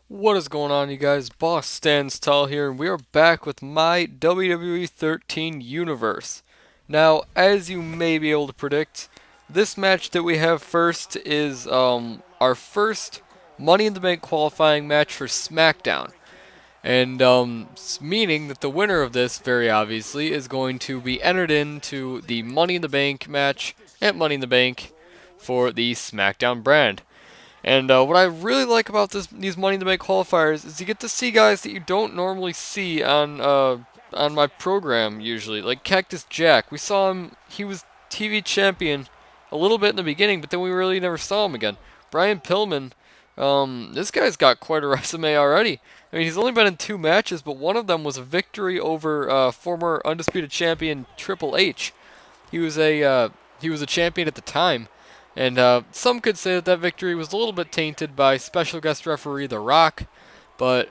What is going on, you guys? Boss stands tall here, and we are back with my WWE 13 universe. Now, as you may be able to predict, this match that we have first is our first Money in the Bank qualifying match for SmackDown, and meaning that the winner of this, very obviously, is going to be entered into the Money in the Bank match at Money in the Bank for the SmackDown brand. And what I really like about these Money in the Bank qualifiers is you get to see guys that you don't normally see on my program usually, like Cactus Jack. We saw him; he was TV champion a little bit in the beginning, but then we really never saw him again. Brian Pillman, this guy's got quite a resume already. I mean, he's only been in 2 matches, but one of them was a victory over former undisputed champion Triple H. He was a champion at the time. And some could say that that victory was a little bit tainted by special guest referee The Rock, but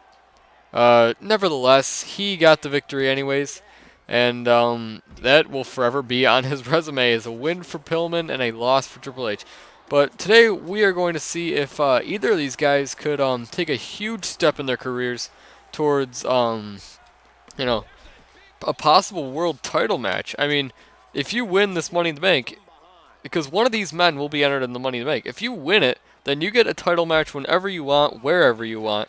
nevertheless, he got the victory anyways, and that will forever be on his resume as a win for Pillman and a loss for Triple H. But today we are going to see if either of these guys could take a huge step in their careers towards you know a possible world title match. I mean, if you win this Money in the Bank, because one of these men will be entered in the Money in the Bank. If you win it, then you get a title match whenever you want, wherever you want,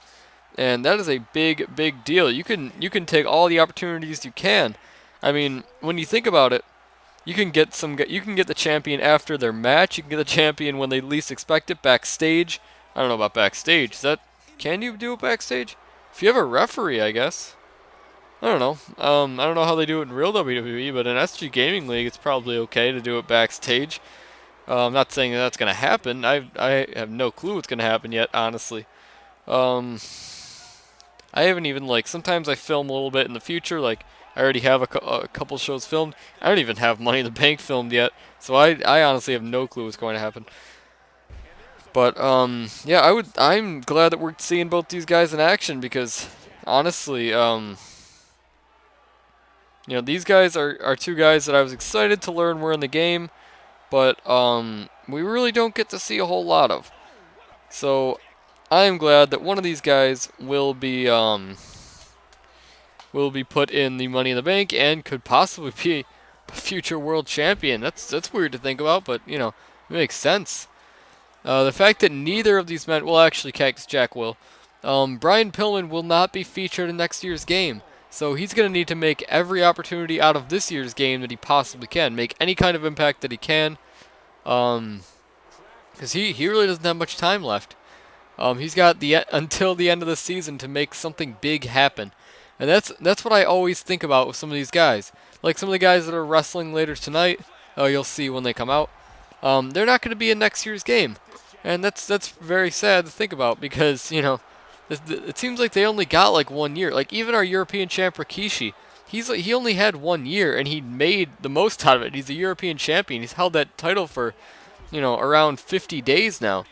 and that is a big, big deal. You can take all the opportunities you can. I mean, when you think about it, you can get the champion after their match. You can get the champion when they least expect it, backstage. I don't know about backstage. Can you do it backstage? If you have a referee, I guess. I don't know. I don't know how they do it in real WWE, but in SG Gaming League, it's probably okay to do it backstage. I'm not saying that that's going to happen. I have no clue what's going to happen yet, honestly. Um, I haven't even, sometimes I film a little bit in the future. Like, I already have a couple shows filmed. I don't even have Money in the Bank filmed yet. So I honestly have no clue what's going to happen. But, yeah, I'm glad that we're seeing both these guys in action because, honestly, these guys are 2 guys that I was excited to learn were in the game, but we really don't get to see a whole lot of. So I am glad that one of these guys will be put in the Money in the Bank and could possibly be a future world champion. That's weird to think about, but it makes sense. The fact that neither of these men, well, actually, Cactus Jack will. Brian Pillman will not be featured in next year's game. So he's going to need to make every opportunity out of this year's game that he possibly can. Make any kind of impact that he can. Because he really doesn't have much time left. He's got until the end of the season to make something big happen. And that's what I always think about with some of these guys. Like some of the guys that are wrestling later tonight, you'll see when they come out. They're not going to be in next year's game. And that's very sad to think about because, it seems like they only got like 1 year. Like even our European champ Rikishi, he only had 1 year and he made the most out of it. He's a European champion. He's held that title for, around 50 days now.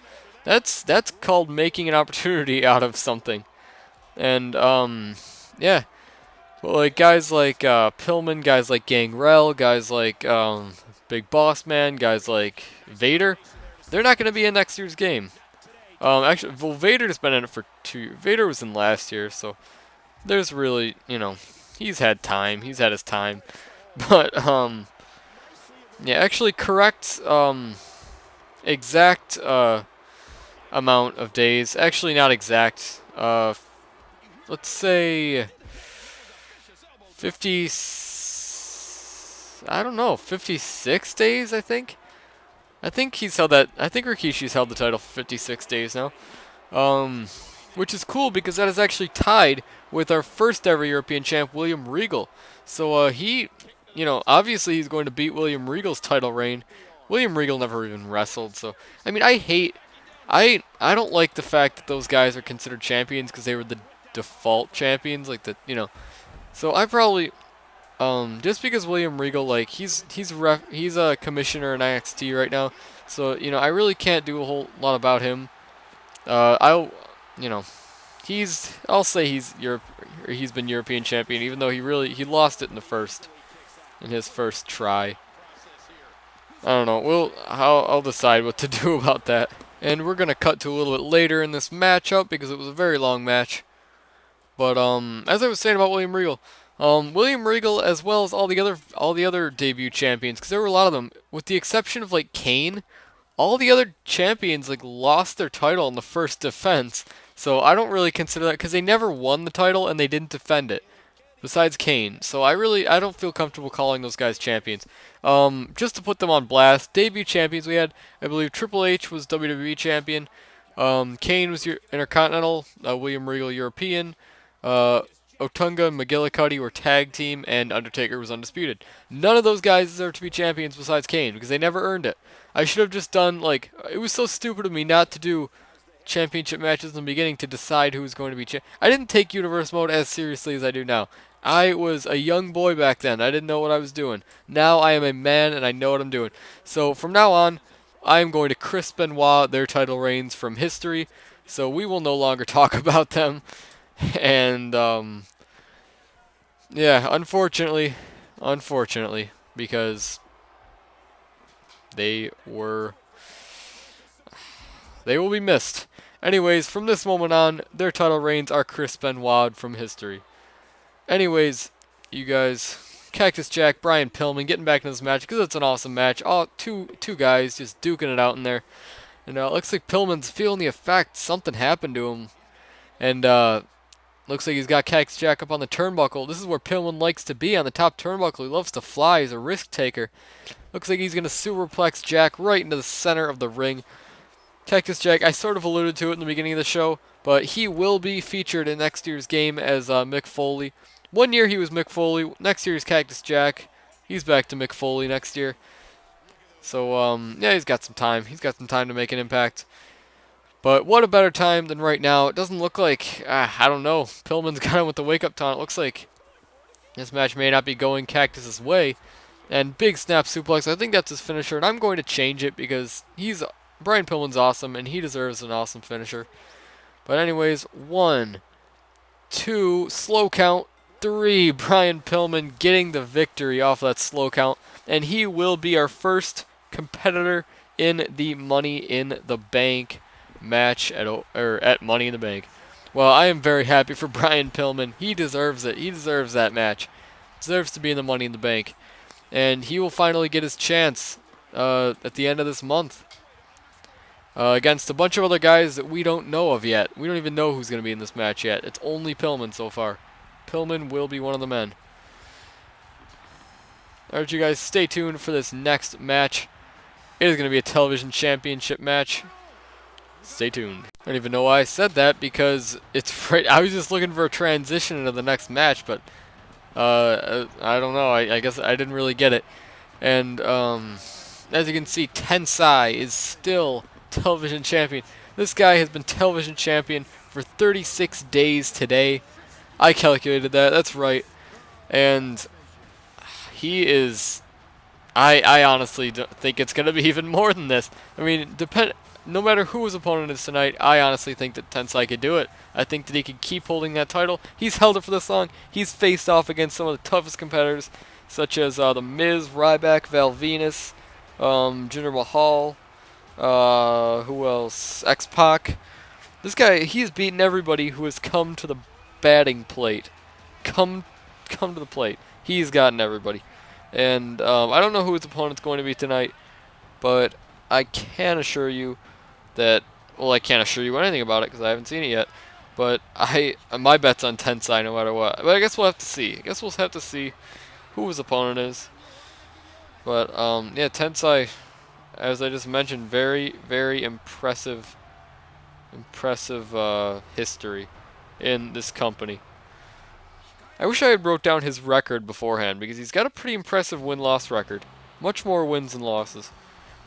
That's called making an opportunity out of something. And yeah. Well, like guys like Pillman, guys like Gangrel, guys like Big Boss Man, guys like Vader, they're not going to be in next year's game. Actually, well, Vader's been in it for 2 years. Vader was in last year, so there's really, he's had time. He's had his time. But, yeah, actually correct, exact, amount of days. Actually, not exact. Let's say 50, I don't know, 56 days, I think. I think Rikishi's held the title for 56 days now. Which is cool because that is actually tied with our first ever European champ, William Regal. So he, obviously he's going to beat William Regal's title reign. William Regal never even wrestled, so I mean, I don't like the fact that those guys are considered champions because they were the default champions, So I probably just because William Regal, he's a commissioner in NXT right now, so I really can't do a whole lot about him. I'll say he's been European champion, even though he lost it in his first try. I don't know. I'll decide what to do about that. And we're going to cut to a little bit later in this matchup because it was a very long match. But as I was saying about William Regal, William Regal as well as all the other debut champions, because there were a lot of them, with the exception of like Kane, all the other champions like lost their title in the first defense. So I don't really consider that because they never won the title and they didn't defend it. Besides Kane, so I don't feel comfortable calling those guys champions. Just to put them on blast, debut champions we had, I believe Triple H was WWE champion, Kane was your Intercontinental, William Regal European, uh, Otunga and McGillicuddy were tag team, and Undertaker was undisputed. None of those guys deserve to be champions besides Kane because they never earned it. I should have just done like it was so stupid of me not to do championship matches in the beginning to decide who was going to be I didn't take Universe Mode as seriously as I do now. I was a young boy back then. I didn't know what I was doing. Now I am a man and I know what I'm doing. So from now on, I am going to Chris Benoit their title reigns from history. So we will no longer talk about them. And yeah, unfortunately, because they will be missed. Anyways, from this moment on, their title reigns are Chris Benoit from history. Anyways, you guys, Cactus Jack, Brian Pillman getting back into this match because it's an awesome match. All two guys just duking it out in there. And it looks like Pillman's feeling the effect. Something happened to him. And looks like he's got Cactus Jack up on the turnbuckle. This is where Pillman likes to be, on the top turnbuckle. He loves to fly. He's a risk taker. Looks like he's going to superplex Jack right into the center of the ring. Cactus Jack, I sort of alluded to it in the beginning of the show, but he will be featured in next year's game as Mick Foley. One year he was Mick Foley, next year he's Cactus Jack. He's back to Mick Foley next year. So, yeah, he's got some time. He's got some time to make an impact. But what a better time than right now. It doesn't look like, I don't know, Pillman's got him with the wake-up taunt. It looks like this match may not be going Cactus's way. And big snap suplex, I think that's his finisher, and I'm going to change it because Brian Pillman's awesome, and he deserves an awesome finisher. But anyways, 1, 2, slow count, 3, Brian Pillman getting the victory off that slow count. And he will be our first competitor in the Money in the Bank match at Money in the Bank. Well, I am very happy for Brian Pillman. He deserves it. He deserves that match. Deserves to be in the Money in the Bank. And he will finally get his chance at the end of this month. Against a bunch of other guys that we don't know of yet. We don't even know who's going to be in this match yet. It's only Pillman so far. Pillman will be one of the men. Alright, you guys, stay tuned for this next match. It is going to be a television championship match. Stay tuned. I don't even know why I said that because it's right. I was just looking for a transition into the next match, but I don't know. I guess I didn't really get it. And as you can see, Tensai is still television champion. This guy has been television champion for 36 days today. I calculated that. That's right. And he is... I honestly don't think it's going to be even more than this. I mean, no matter who his opponent is tonight, I honestly think that Tensai could do it. I think that he could keep holding that title. He's held it for this long. He's faced off against some of the toughest competitors, such as The Miz, Ryback, Val Venus, Jinder Mahal, who else? X-Pac. This guy, he's beaten everybody who has come to the batting plate. Come to the plate. He's gotten everybody. And I don't know who his opponent's going to be tonight, but I can assure you that, well, I can't assure you anything about it because I haven't seen it yet, but my bet's on Tensai no matter what. But I guess we'll have to see. I guess we'll have to see who his opponent is. But, yeah, Tensai, as I just mentioned, very, very impressive history in this company. I wish I had wrote down his record beforehand because he's got a pretty impressive win-loss record. Much more wins than losses.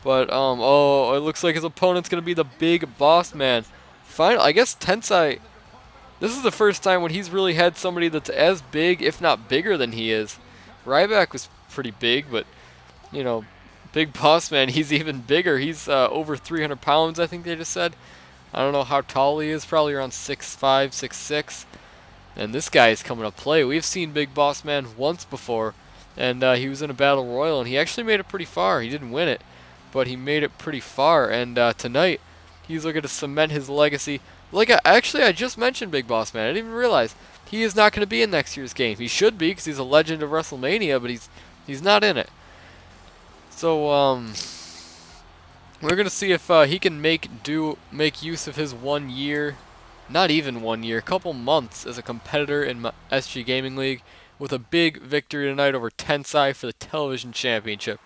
But, oh, it looks like his opponent's going to be the Big Boss Man. Finally, I guess Tensai, this is the first time when he's really had somebody that's as big, if not bigger than he is. Ryback was pretty big, but, you know, Big Boss Man, he's even bigger. He's over 300 pounds, I think they just said. I don't know how tall he is, probably around 6'5", 6'6". And this guy is coming to play. We've seen Big Boss Man once before, and he was in a Battle Royal, and he actually made it pretty far. He didn't win it, but he made it pretty far. And tonight, He's looking to cement his legacy. Like, actually, I just mentioned Big Boss Man. I didn't even realize he is not going to be in next year's game. He should be because he's a legend of WrestleMania, but he's not in it. So we're gonna see if he can make use of his 1 year, not even 1 year, couple months as a competitor in SG Gaming League with a big victory tonight over Tensai for the Television Championship.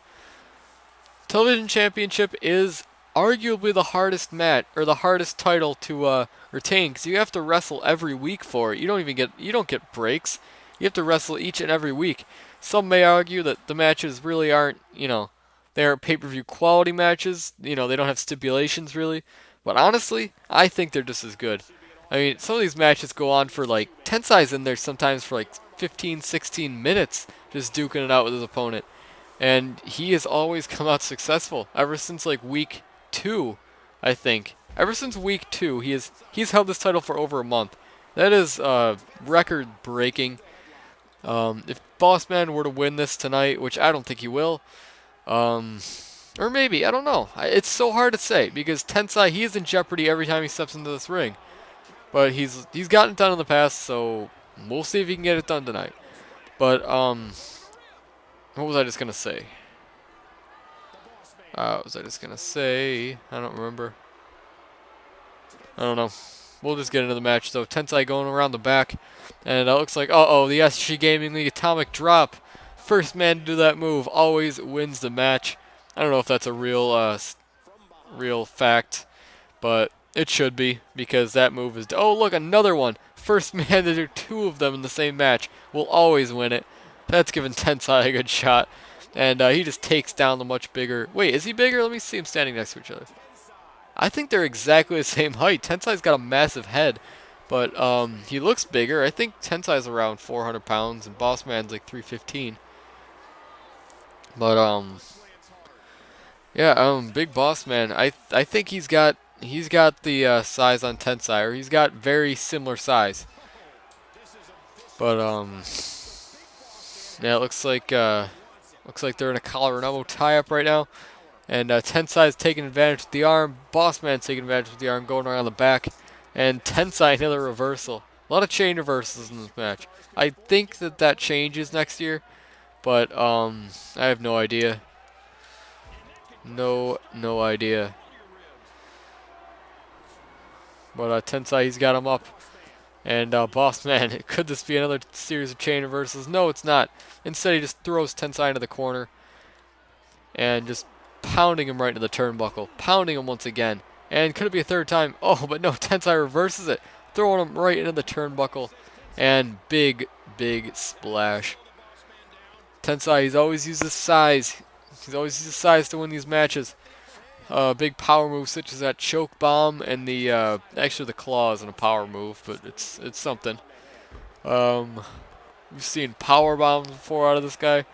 Television Championship is arguably the hardest match or the hardest title to retain because you have to wrestle every week for it. You don't get breaks. You have to wrestle each and every week. Some may argue that the matches really aren't, they aren't pay-per-view quality matches. They don't have stipulations really. But honestly, I think they're just as good. I mean, some of these matches go on for like Tensai's in there sometimes for like 15, 16 minutes just duking it out with his opponent. And he has always come out successful ever since like week 2, I think. Ever since week 2, he's held this title for over a month. That is record breaking. If Boss Man were to win this tonight, which I don't think he will, or maybe, I don't know. It's so hard to say because Tensai, he is in jeopardy every time he steps into this ring. But he's gotten it done in the past, so we'll see if he can get it done tonight. But what was I just gonna say? What was I just gonna say? I don't remember. I don't know. We'll just get into the match though. Tensai going around the back, and it looks like the SG Gaming League Atomic Drop. First man to do that move always wins the match. I don't know if that's a real fact, but it should be because that move is. Oh look, another one. First man to do 2 of them in the same match will always win it. That's giving Tensai a good shot. And he just takes down the much bigger... Wait, is he bigger? Let me see him standing next to each other. I think they're exactly the same height. Tensai's got a massive head, but he looks bigger. I think Tensai's around 400 pounds, and Boss Man's like 315. But, yeah, Big Boss Man, I think he's got the size on Tensai, or he's got very similar size. But, yeah, it looks like they're in a collar and elbow tie-up right now. And Tensai's taking advantage with the arm. Boss Man's taking advantage with the arm, going around the back. And Tensai, another reversal. A lot of chain reversals in this match. I think that changes next year. But, I have no idea. No idea. But Tensai, he's got him up. And Boss Man, could this be another series of chain reversals? No, it's not. Instead, he just throws Tensai into the corner. And just pounding him right into the turnbuckle. Pounding him once again. And could it be a third time? Oh, but no, Tensai reverses it. Throwing him right into the turnbuckle. And big splash. Tensai, he's always used his size. He's always used his size to win these matches. Big power moves such as that choke bomb and the actually the claw isn't a power move, but it's something. We've seen power bombs before out of this guy.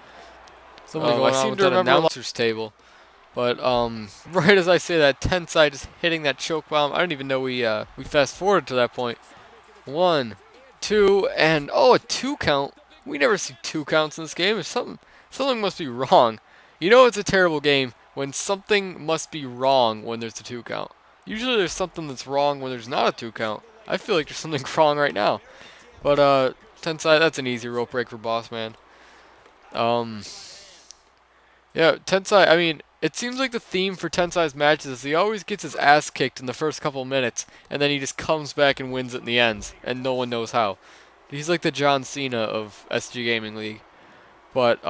I seem to remember announcer's table, but right as I say that, Tensai just hitting that choke bomb. I don't even know we fast forwarded to that point. 1, 2, and a 2 count. We never see 2 counts in this game. Something must be wrong. It's a terrible game when something must be wrong when there's a 2 count. Usually there's something that's wrong when there's not a 2 count. I feel like there's something wrong right now. But Tensai, that's an easy rope break for Boss Man. Yeah, Tensai, I mean, it seems like the theme for Tensai's matches is he always gets his ass kicked in the first couple minutes, and then he just comes back and wins it in the ends, and no one knows how. He's like the John Cena of SG Gaming League. But,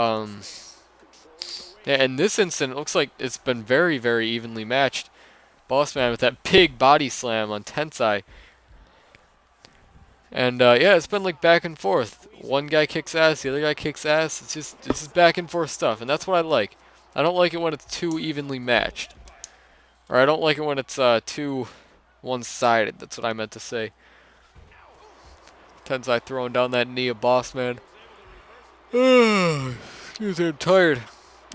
yeah, in this instant, it looks like it's been very, very evenly matched. Boss Man with that big body slam on Tensai. And, yeah, it's been like back and forth. One guy kicks ass, the other guy kicks ass. It's just back and forth stuff, and that's what I like. I don't like it when it's too evenly matched. Or I don't like it when it's too one-sided. That's what I meant to say. Tensai throwing down that knee of Boss Man. Excuse me, I'm tired.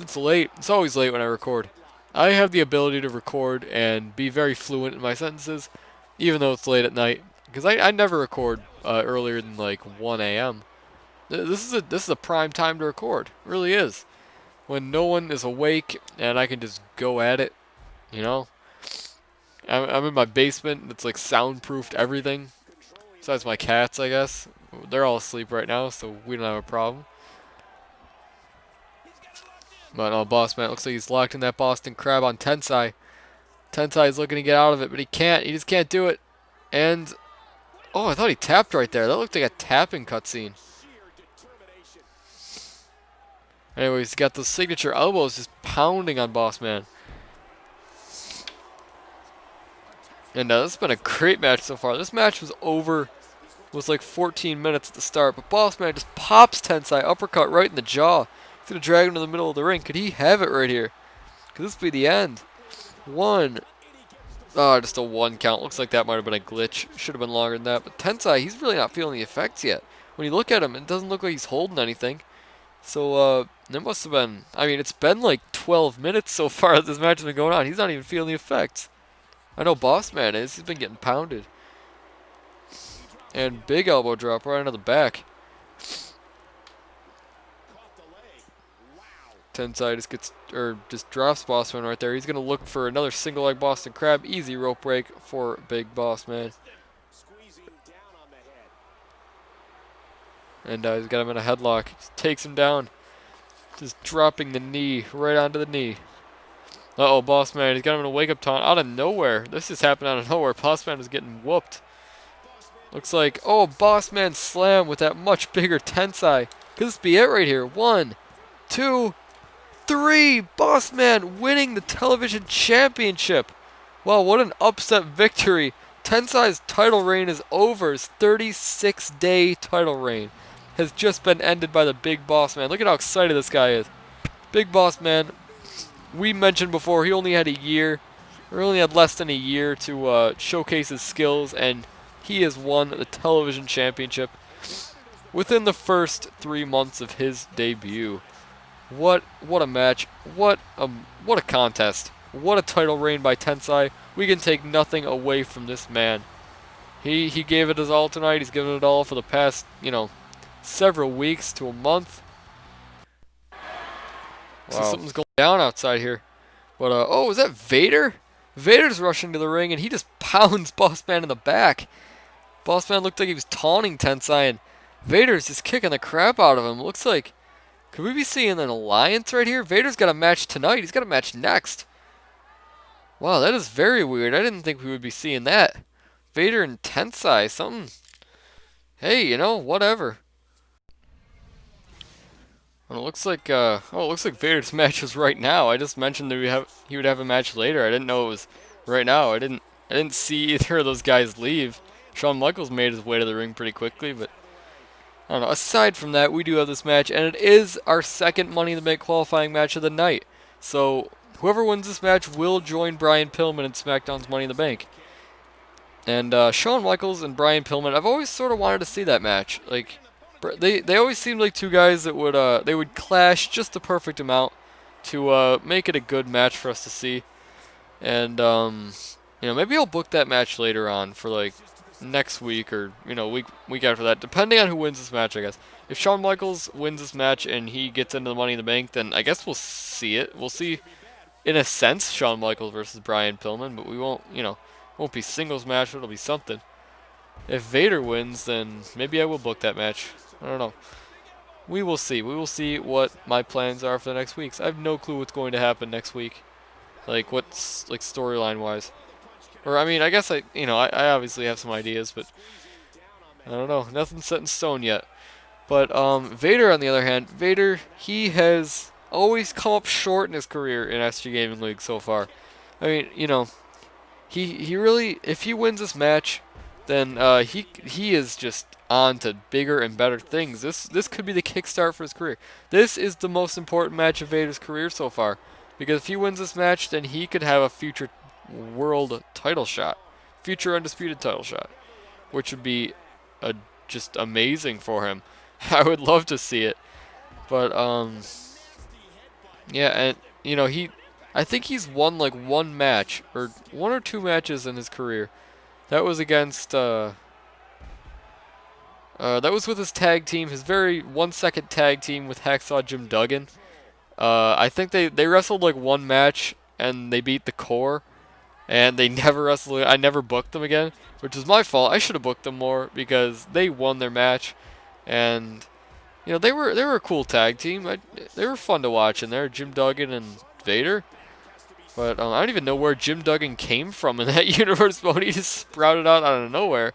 It's late. It's always late when I record. I have the ability to record and be very fluent in my sentences, even though it's late at night. Because I never record earlier than like 1 a.m. This is a prime time to record. It really is. When no one is awake and I can just go at it, I'm in my basement. It's like soundproofed everything. Besides my cats, I guess. They're all asleep right now, so we don't have a problem. But no, Boss Man looks like he's locked in that Boston Crab on Tensai. Tensai is looking to get out of it, but he can't. He just can't do it. And, oh, I thought he tapped right there. That looked like a tapping cutscene. Anyways, he's got those signature elbows just pounding on Boss Man. And this has been a great match so far. This match was like 14 minutes at the start, but Boss Man just pops Tensai, uppercut right in the jaw. He's going to drag him to the middle of the ring. Could he have it right here? Could this be the end? One. Oh, just a 1 count. Looks like that might have been a glitch. Should have been longer than that. But Tensai, he's really not feeling the effects yet. When you look at him, it doesn't look like he's holding anything. So, there must have been... I mean, it's been like 12 minutes so far that this match has been going on. He's not even feeling the effects. I know Boss Man is. He's been getting pounded. And big elbow drop right into the back. Tensai just drops Boss Man right there. He's gonna look for another single leg Boston Crab. Easy rope break for Big Boss Man. And he's got him in a headlock. Just takes him down. Just dropping the knee right onto the knee. Uh-oh, Boss Man. He's got him in a wake-up taunt out of nowhere. This just happened out of nowhere. Boss Man is getting whooped. Looks like, oh, Boss Man slam with that much bigger Tensai. Could this be it right here? 1, 2, 3. Boss Man winning the television championship. Wow, what an upset victory. Tensai's title reign is over. His 36-day title reign has just been ended by the Big Boss Man. Look at how excited this guy is. Big Boss Man, we mentioned before, he only had less than a year to showcase his skills, and he has won the television championship within the first 3 months of his debut. What a match. What a contest. What a title reign by Tensai. We can take nothing away from this man. He gave it his all tonight. He's given it all for the past, several weeks to a month. Wow. So something's going down outside here. But, oh, is that Vader? Vader's rushing to the ring, and he just pounds Boss Man in the back. Boss Man looked like he was taunting Tensai, and Vader's just kicking the crap out of him. Looks like, could we be seeing an alliance right here? Vader's got a match tonight. He's got a match next. Wow, that is very weird. I didn't think we would be seeing that. Vader and Tensai, something. Hey, whatever. Well, it looks like Vader's match is right now. I just mentioned that he would have a match later. I didn't know it was right now. I didn't see either of those guys leave. Shawn Michaels made his way to the ring pretty quickly, but I don't know. Aside from that, we do have this match, and it is our second Money in the Bank qualifying match of the night. So whoever wins this match will join Brian Pillman in SmackDown's Money in the Bank. And Shawn Michaels and Brian Pillman, I've always sort of wanted to see that match. Like, they always seemed like two guys that would clash just the perfect amount to make it a good match for us to see. And maybe I'll book that match later on for like next week or week after that, depending on who wins this match, I guess. If Shawn Michaels wins this match and he gets into the Money in the Bank, then I guess we'll see it. We'll see, in a sense, Shawn Michaels versus Brian Pillman, but we won't be singles match. It'll be something. If Vader wins, then maybe I will book that match. I don't know. We will see. We will see what my plans are for the next weeks. I have no clue what's going to happen next week. Like, what's, like, storyline-wise. Or, I mean, I guess I obviously have some ideas, but I don't know. Nothing's set in stone yet. But, Vader, on the other hand, he has always come up short in his career in SG Gaming League so far. I mean, he really, if he wins this match, then he is just on to bigger and better things. This could be the kickstart for his career. This is the most important match of Vader's career so far, because if he wins this match, then he could have a future world title shot, future undisputed title shot, which would be just amazing for him. I would love to see it, but yeah, and I think he's won like one match or one or two matches in his career. That was against that was with his tag team, his very 1 second tag team with Hacksaw Jim Duggan. I think they wrestled like one match and they beat the Core. and they never wrestled. I never booked them again, which is my fault. I should have booked them more because they won their match, and you know they were a cool tag team. They were fun to watch in there, Jim Duggan and Vader. But I don't even know where Jim Duggan came from in that universe, but he just sprouted out of nowhere.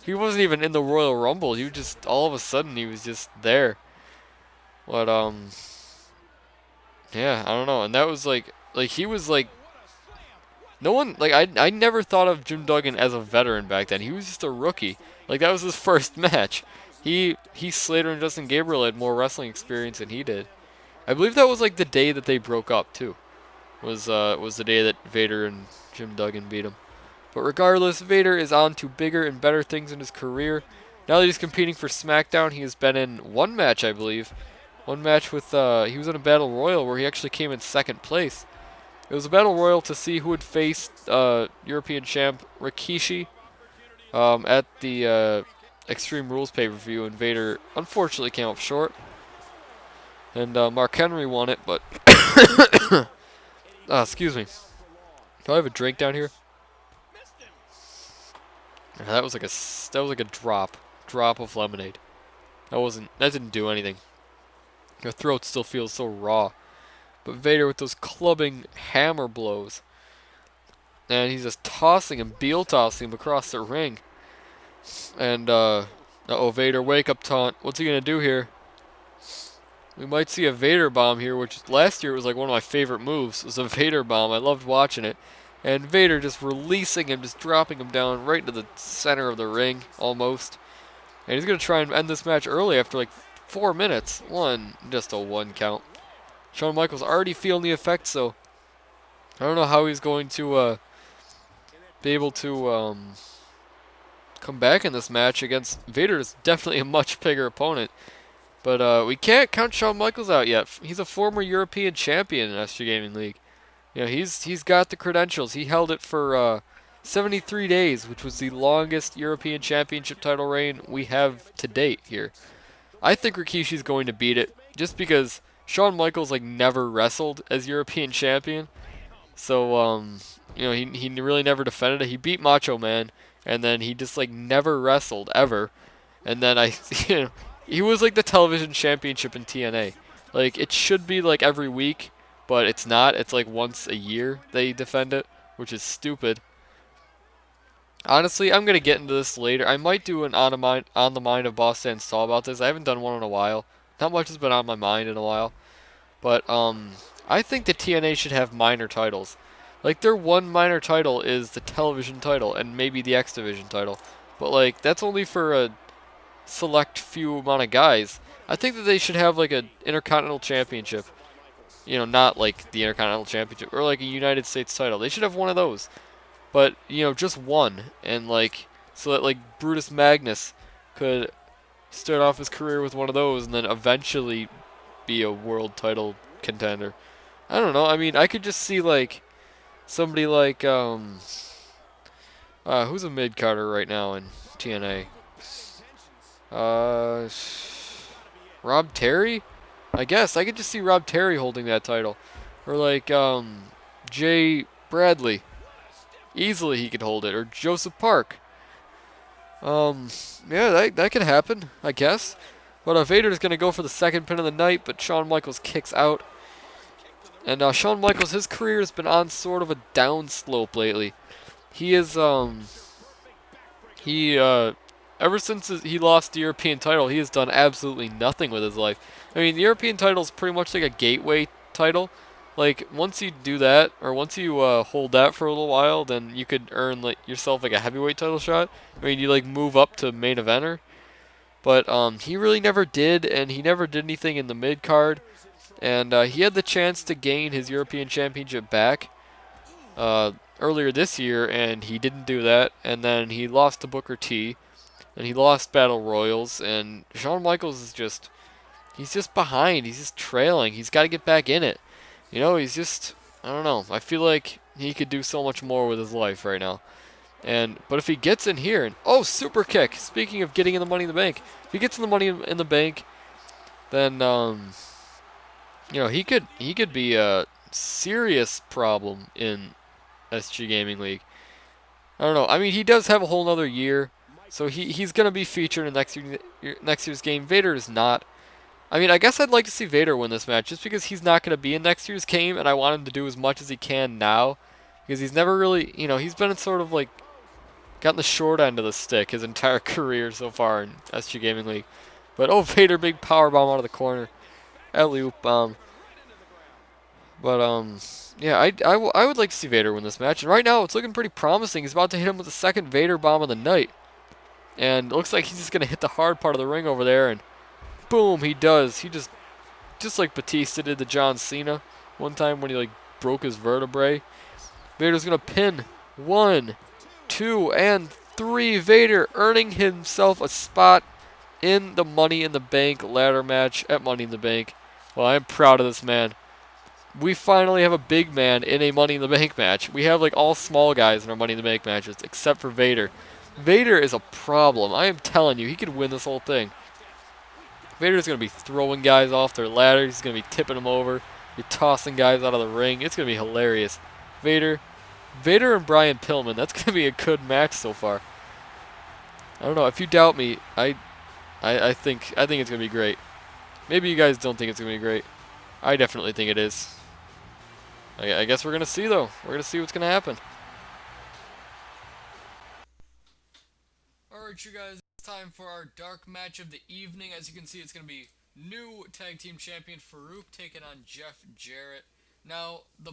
He wasn't even in the Royal Rumble. He was just all of a sudden he was just there. But yeah, I don't know. And that was like he was like no one like I never thought of Jim Duggan as a veteran back then. He was just a rookie. Like that was his first match. He Slater and Justin Gabriel had more wrestling experience than he did. I believe that was like the day that they broke up too. Was the day that Vader and Jim Duggan beat him. But regardless, Vader is on to bigger and better things in his career. Now that he's competing for SmackDown, he has been in one match, I believe. One match with, he was in a Battle Royal where he actually came in second place. It was a Battle Royal to see who would face European champ Rikishi at the Extreme Rules pay-per-view, and Vader unfortunately came up short. And Mark Henry won it, but... excuse me. Do I have a drink down here? That was like a drop of lemonade. That didn't do anything. Your throat still feels so raw. But Vader with those clubbing hammer blows. And he's just tossing him, Beal tossing him across the ring. And uh-oh, Vader, wake up taunt. What's he gonna do here? We might see a Vader bomb here, which last year was like one of my favorite moves. It was a Vader bomb. I loved watching it. And Vader just releasing him, just dropping him down right into the center of the ring, almost. And he's going to try and end this match early after like 4 minutes. Just a one count. Shawn Michaels already feeling the effects, so I don't know how he's going to be able to come back in this match against Vader. Is definitely a much bigger opponent. But we can't count Shawn Michaels out yet. He's a former European champion in SG Gaming League. You know, he's got the credentials. He held it for 73 days, which was the longest European Championship title reign we have to date here. I think Rikishi's going to beat it, just because Shawn Michaels like never wrestled as European champion. So you know, he really never defended it. He beat Macho Man, and then he just like never wrestled ever. And then you know, he was like the television championship in TNA. Like it should be like every week. But it's not. It's like once a year they defend it, which is stupid. Honestly, I'm going to get into this later. I might do an on the mind of Boss Stand Stall about this. I haven't done one in a while. Not much has been on my mind in a while. But I think the TNA should have minor titles. Like their one minor title is the television title and maybe the X Division title. But like that's only for a select few amount of guys. I think that they should have like an Intercontinental Championship. You know, not like the Intercontinental Championship or like a United States title. They should have one of those. But, you know, just one. And like, so that like Brutus Magnus could start off his career with one of those and then eventually be a world title contender. I don't know. I mean, I could just see like somebody like, who's a mid-carder right now in TNA? Rob Terry? I guess I could just see Rob Terry holding that title, or like Jay Bradley. Easily he could hold it, or Joseph Park. Yeah, that could happen, I guess. But Vader's gonna go for the second pin of the night, but Shawn Michaels kicks out. And Shawn Michaels, his career has been on sort of a down slope lately. He is ever since he lost the European title, he has done absolutely nothing with his life. I mean, the European title is pretty much like a gateway title. Like, once you do that, or once you hold that for a little while, then you could earn like yourself like a heavyweight title shot. I mean, you like move up to main eventer. But he really never did, and he never did anything in the mid card. And he had the chance to gain his European Championship back earlier this year, and he didn't do that. And then he lost to Booker T. And he lost Battle Royals, and Shawn Michaels is just, he's just behind. He's just trailing. He's got to get back in it. You know, he's just, I don't know. I feel like he could do so much more with his life right now. But if he gets in here, and oh, super kick. Speaking of getting in the Money in the Bank, if he gets in the Money in the Bank, then you know, he could be a serious problem in SG Gaming League. I don't know. I mean, he does have a whole nother year, so he's gonna be featured in next year's game. Vader is not. I mean, I guess I'd like to see Vader win this match just because he's not gonna be in next year's game, and I want him to do as much as he can now because he's never really, he's been sort of like gotten the short end of the stick his entire career so far in SG Gaming League. But oh, Vader, big power bomb out of the corner, alley-oop bomb. But yeah, I would like to see Vader win this match. And right now, it's looking pretty promising. He's about to hit him with the second Vader bomb of the night. And it looks like he's just going to hit the hard part of the ring over there. And boom, he does. He just like Batista did to John Cena one time when he like broke his vertebrae. Vader's going to pin 1, 2, and 3. Vader earning himself a spot in the Money in the Bank ladder match at Money in the Bank. Well, I'm proud of this man. We finally have a big man in a Money in the Bank match. We have like all small guys in our Money in the Bank matches, except for Vader. Vader is a problem. I am telling you, he could win this whole thing. Vader's going to be throwing guys off their ladders. He's going to be tipping them over. Be tossing guys out of the ring. It's going to be hilarious. Vader and Brian Pillman. That's going to be a good match so far. I don't know. If you doubt me, I think it's going to be great. Maybe you guys don't think it's going to be great. I definitely think it is. I guess we're going to see, though. We're going to see what's going to happen. Alright, you guys. It's time for our dark match of the evening. As you can see, it's going to be new tag team champion Farouk taking on Jeff Jarrett. Now, the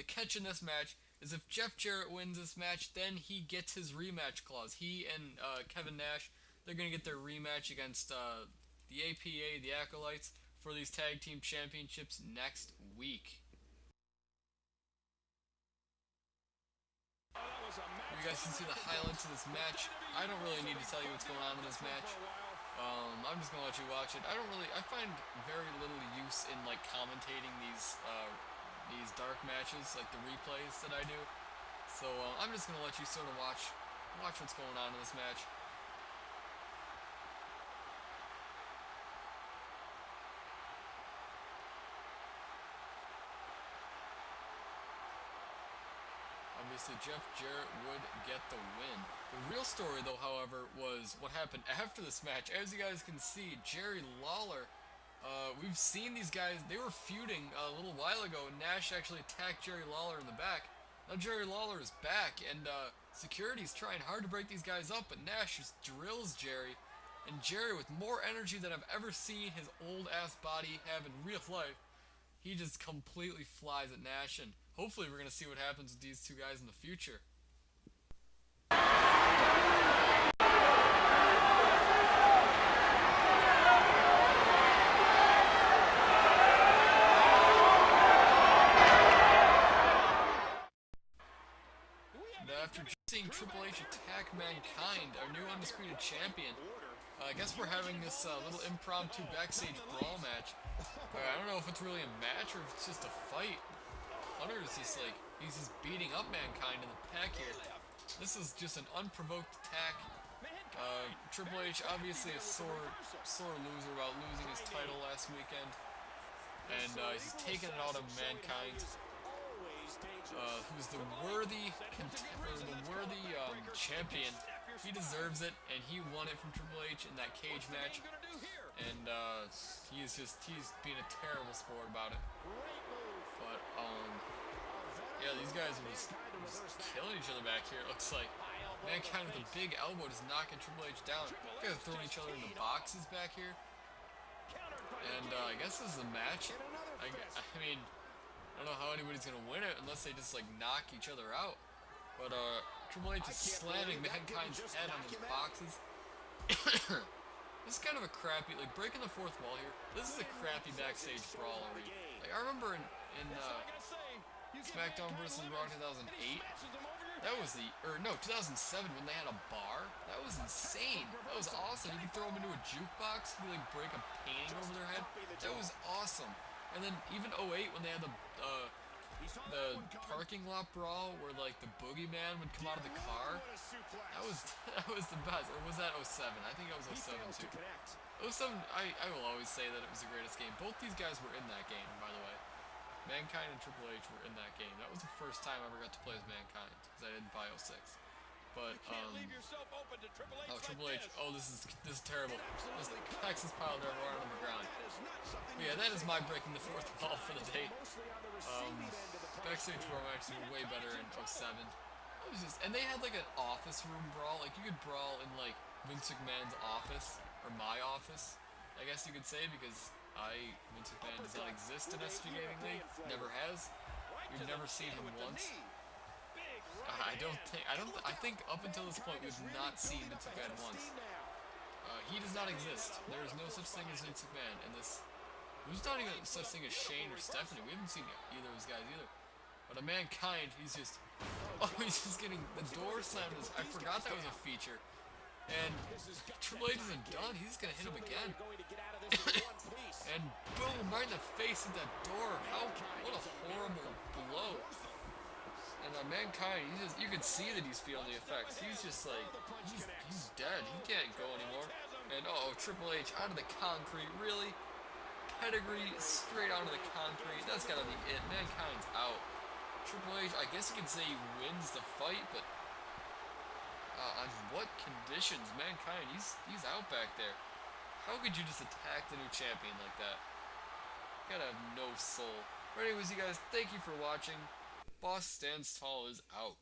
catch in this match is if Jeff Jarrett wins this match, then he gets his rematch clause. He and Kevin Nash, they're going to get their rematch against the APA, the Acolytes, for these tag team championships next week. You guys can see the highlights of this match. I don't really need to tell you what's going on in this match. I'm just gonna let you watch it. I find very little use in like commentating these dark matches, like the replays that I do. So I'm just gonna let you sort of watch what's going on in this match. Obviously, Jeff Jarrett would get the win. The real story, though, however, was what happened after this match. As you guys can see, Jerry Lawler, we've seen these guys, they were feuding a little while ago, and Nash actually attacked Jerry Lawler in the back. Now Jerry Lawler is back, and security's trying hard to break these guys up, but Nash just drills Jerry. And Jerry, with more energy than I've ever seen his old-ass body have in real life, he just completely flies at Nash, and hopefully we're going to see what happens with these two guys in the future. And after seeing Triple H attack Mankind, our new undisputed champion, I guess we're having this little impromptu backstage brawl match. I don't know if it's really a match or if it's just a fight. Hunter is just like, he's just beating up Mankind in the pack here. This is just an unprovoked attack. Triple H obviously a sore loser about losing his title last weekend. And he's taking it out of Mankind. Who's the worthy champion. He deserves it, and he won it from Triple H in that cage match. And he's being a terrible sport about it. But yeah, these guys are just killing each other back here. It looks like Mankind with a big elbow just knocking Triple H down. These guys are throwing each other in the boxes back here. And I guess this is a match. I mean, I don't know how anybody's gonna win it unless they just like knock each other out. But Triple H is slamming Mankind's head on his boxes. This is kind of a crappy, like breaking the fourth wall here. This is a crappy backstage brawl already. Like I remember in SmackDown vs. Raw 2008, that was 2007 when they had a bar. That was insane. That was awesome. You could throw them into a jukebox, you could like break a painting over their head. That was awesome. And then even 08 when they had the parking lot brawl where like the boogeyman would come out of the car. That was the best. Or was that 07? I think that was 07 too. 07, I will always say that it was the greatest game. Both these guys were in that game, by the way. Mankind and Triple H were in that game. That was the first time I ever got to play as Mankind, because I didn't buy 06. But, oh, Triple H, oh, this is terrible. This Texas pile driver right on the ground. But yeah, that is my breaking the fourth wall for the day. Backstage Brawl matches were way better in 07. It was just, and they had like an office room brawl. Like, you could brawl in like Vince McMahon's office, or my office, I guess you could say, because Vince McMahon does not exist in SG Gaming League. Never has. We've never seen him once. I think up until this point we've not seen Vince McMahon once. He does not exist. There is no such thing as Vince McMahon in this. There's not even such thing as Shane or Stephanie. We haven't seen either of those guys either. But a Mankind, he's just getting the door slammed. I forgot that was a feature. And Triple H isn't done. He's gonna hit him again. And boom, right in the face of that door. What a horrible blow. And Mankind, you can see that he's feeling the effects. He's just like, he's dead. He can't go anymore. And Triple H out of the concrete, really? Pedigree straight out of the concrete. That's gotta be it. Mankind's out. Triple H, I guess you could say he wins the fight, but on what conditions? Mankind, he's out back there. How could you just attack the new champion like that? You gotta have no soul. But anyways, you guys, thank you for watching. Boss Stands Tall is out.